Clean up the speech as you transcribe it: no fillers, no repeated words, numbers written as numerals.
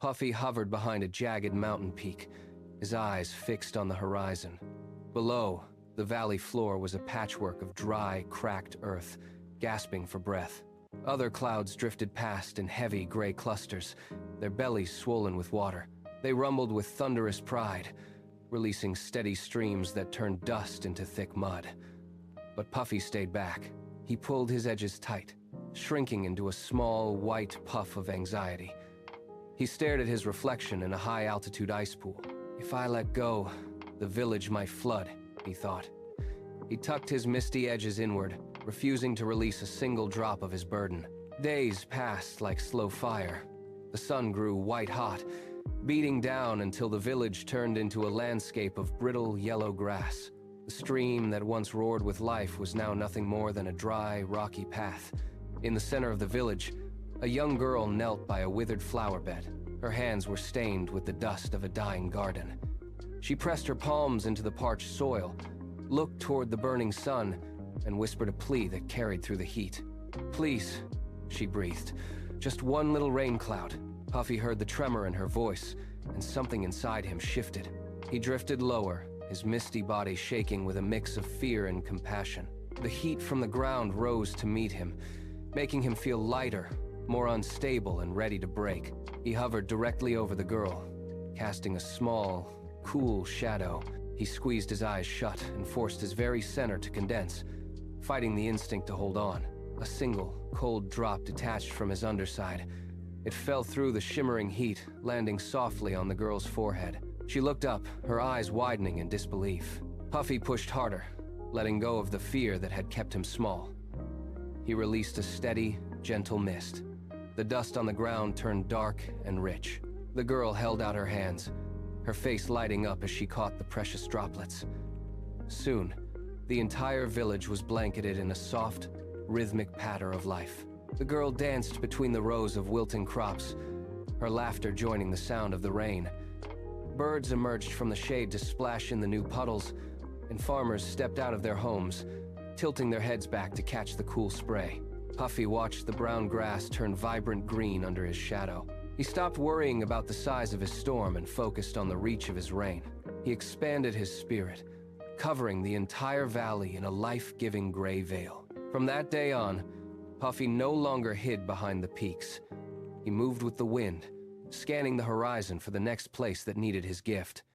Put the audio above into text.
Puffy hovered behind a jagged mountain peak, his eyes fixed on the horizon. Below, the valley floor was a patchwork of dry, cracked earth, gasping for breath. Other clouds drifted past in heavy gray clusters, their bellies swollen with water. They rumbled with thunderous pride, releasing steady streams that turned dust into thick mud. But Puffy stayed back. He pulled his edges tight, shrinking into a small, white puff of anxiety. He stared at his reflection in a high-altitude ice pool. If I let go, the village might flood, he thought. He tucked his misty edges inward, refusing to release a single drop of his burden. Days passed like slow fire. The sun grew white-hot, beating down until the village turned into a landscape of brittle yellow grass. The stream that once roared with life was now nothing more than a dry, rocky path. In the center of the village, a young girl knelt by a withered flower bed. Her hands were stained with the dust of a dying garden. She pressed her palms into the parched soil, looked toward the burning sun, and whispered a plea that carried through the heat. "Please," she breathed, "just one little rain cloud." Puffy heard the tremor in her voice, and something inside him shifted. He drifted lower, his misty body shaking with a mix of fear and compassion. The heat from the ground rose to meet him, making him feel lighter, more unstable and ready to break. He hovered directly over the girl, casting a small, cool shadow. He squeezed his eyes shut and forced his very center to condense, fighting the instinct to hold on. A single, cold drop detached from his underside. It fell through the shimmering heat, landing softly on the girl's forehead. She looked up, her eyes widening in disbelief. Puffy pushed harder, letting go of the fear that had kept him small. He released a steady, gentle mist. The dust on the ground turned dark and rich. The girl held out her hands, her face lighting up as she caught the precious droplets. Soon, the entire village was blanketed in a soft, rhythmic patter of life. The girl danced between the rows of wilting crops, her laughter joining the sound of the rain. Birds emerged from the shade to splash in the new puddles, and farmers stepped out of their homes, tilting their heads back to catch the cool spray. Puffy watched the brown grass turn vibrant green under his shadow. He stopped worrying about the size of his storm and focused on the reach of his rain. He expanded his spirit, covering the entire valley in a life-giving gray veil. From that day on, Puffy no longer hid behind the peaks. He moved with the wind, scanning the horizon for the next place that needed his gift.